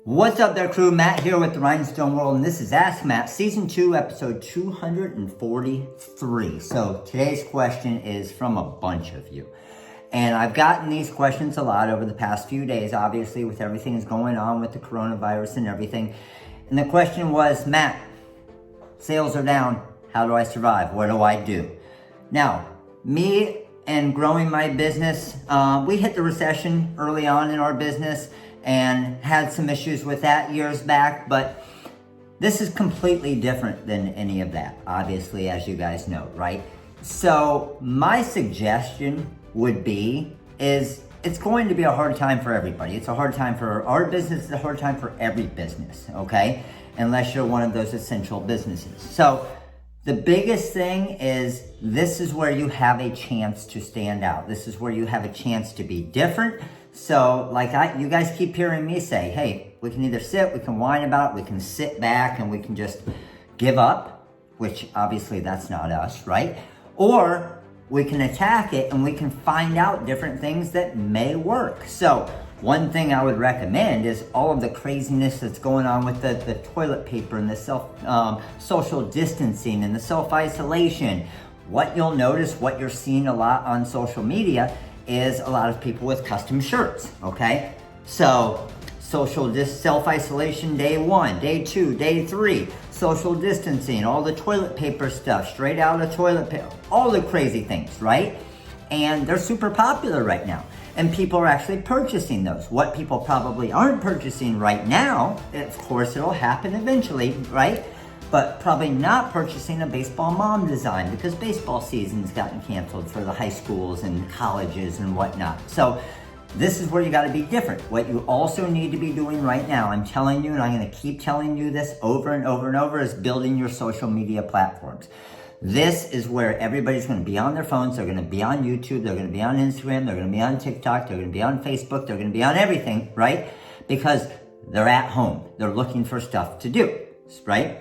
What's up there, crew? Matt here with the Rhinestone World, and this is Ask Matt, Season 2, Episode 243. So today's question is from a bunch of you. And I've gotten these questions a lot over the past few days, obviously, with everything that's going on with the coronavirus and everything. And the question was, Matt, sales are down. How do I survive? What do I do? Now, me and growing my business, we hit the recession early on in our business and had some issues with that years back, but this is completely different than any of that, obviously, as you guys know, right? So my suggestion would be is it's going to be a hard time for everybody. It's a hard time for our business. It's a hard time for every business, okay? Unless you're one of those essential businesses. So the biggest thing is this is where you have a chance to stand out. This is where you have a chance to be different. So you guys keep hearing me say, hey, we can either sit, we can whine about it, we can sit back and we can just give up, which obviously that's not us, right? Or we can attack it and we can find out different things that may work. So one thing I would recommend is all of the craziness that's going on with the toilet paper and the social distancing and the self-isolation. What you'll notice, what you're seeing a lot on social media is a lot of people with custom shirts, okay? So self-isolation day 1, day 2, day 3, social distancing, all the toilet paper stuff, straight out of toilet paper, all the crazy things, right? And they're super popular right now. And people are actually purchasing those. What people probably aren't purchasing right now, of course it'll happen eventually, right? But probably not purchasing a baseball mom design because baseball season's gotten canceled for the high schools and colleges and whatnot. So this is where you gotta be different. What you also need to be doing right now, I'm telling you, and I'm gonna keep telling you this over and over and over, is building your social media platforms. This is where everybody's gonna be on their phones, they're gonna be on YouTube, they're gonna be on Instagram, they're gonna be on TikTok, they're gonna be on Facebook, they're gonna be on everything, right? Because they're at home, they're looking for stuff to do, right?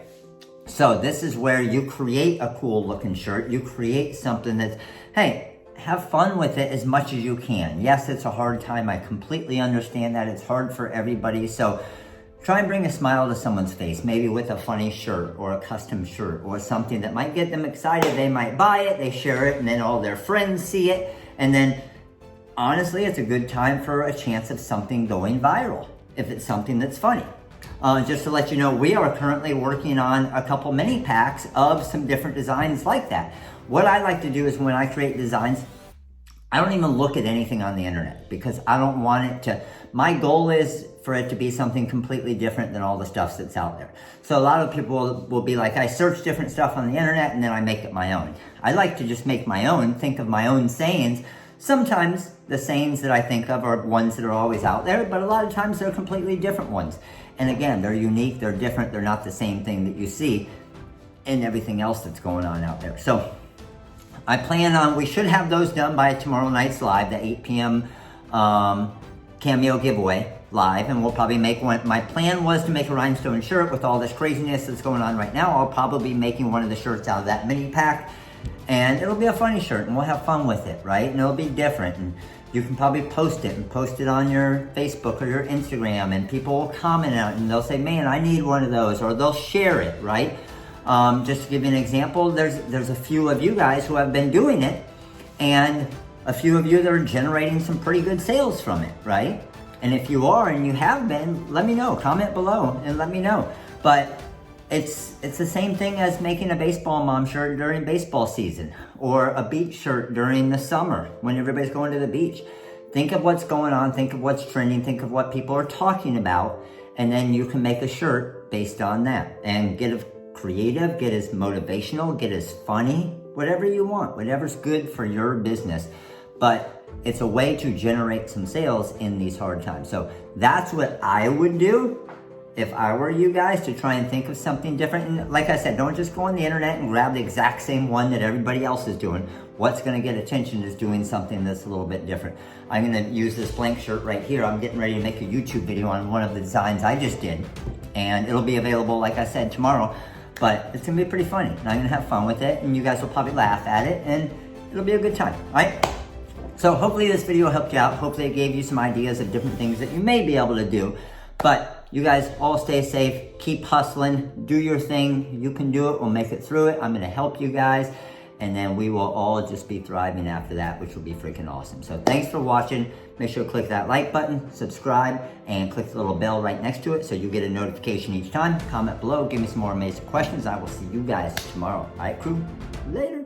So this is where you create a cool looking shirt. You create something that's, hey, have fun with it as much as you can. Yes, it's a hard time. I completely understand that. It's hard for everybody. So try and bring a smile to someone's face, maybe with a funny shirt or a custom shirt or something that might get them excited. They might buy it, they share it, and then all their friends see it. And then honestly, it's a good time for a chance of something going viral if it's something that's funny. Just to let you know, we are currently working on a couple mini packs of some different designs like that. What I like to do is when I create designs, I don't even look at anything on the internet because I don't want it to, my goal is for it to be something completely different than all the stuff that's out there. So a lot of people will be like, I search different stuff on the internet and then I make it my own. I like to just make my own, think of my own sayings. Sometimes the sayings that I think of are ones that are always out there, but a lot of times they're completely different ones. And again, they're unique, they're different, they're not the same thing that you see in everything else that's going on out there. So I plan on, we should have those done by tomorrow night's live, the 8 p.m. Cameo giveaway live, and we'll probably make one. My plan was to make a rhinestone shirt with all this craziness that's going on right now. I'll probably be making one of the shirts out of that mini pack, and it'll be a funny shirt, and we'll have fun with it, right? And it'll be different, and you can probably post it on your Facebook or your Instagram, and people will comment on it and they'll say, man, I need one of those, or they'll share it, right? Just to give you an example, there's a few of you guys who have been doing it, and a few of you that are generating some pretty good sales from it, right? And if you are and you have been, let me know, comment below and let me know. But it's the same thing as making a baseball mom shirt during baseball season or a beach shirt during the summer when everybody's going to the beach. Think of what's going on, think of what's trending, think of what people are talking about, and then you can make a shirt based on that and get as creative, get as motivational, get as funny, whatever you want, whatever's good for your business. But it's a way to generate some sales in these hard times. So that's what I would do if I were you guys, to try and think of something different. And like I said, don't just go on the internet and grab the exact same one that everybody else is doing. What's gonna get attention is doing something that's a little bit different. I'm gonna use this blank shirt right here. I'm getting ready to make a YouTube video on one of the designs I just did. And it'll be available, like I said, tomorrow. But it's gonna be pretty funny. And I'm gonna have fun with it, and you guys will probably laugh at it, and it'll be a good time, all right? So hopefully this video helped you out. Hopefully it gave you some ideas of different things that you may be able to do. But you guys all stay safe, keep hustling, do your thing. You can do it, we'll make it through it. I'm gonna help you guys. And then we will all just be thriving after that, which will be freaking awesome. So thanks for watching. Make sure to click that like button, subscribe, and click the little bell right next to it so you get a notification each time. Comment below, give me some more amazing questions. I will see you guys tomorrow. All right, crew, later.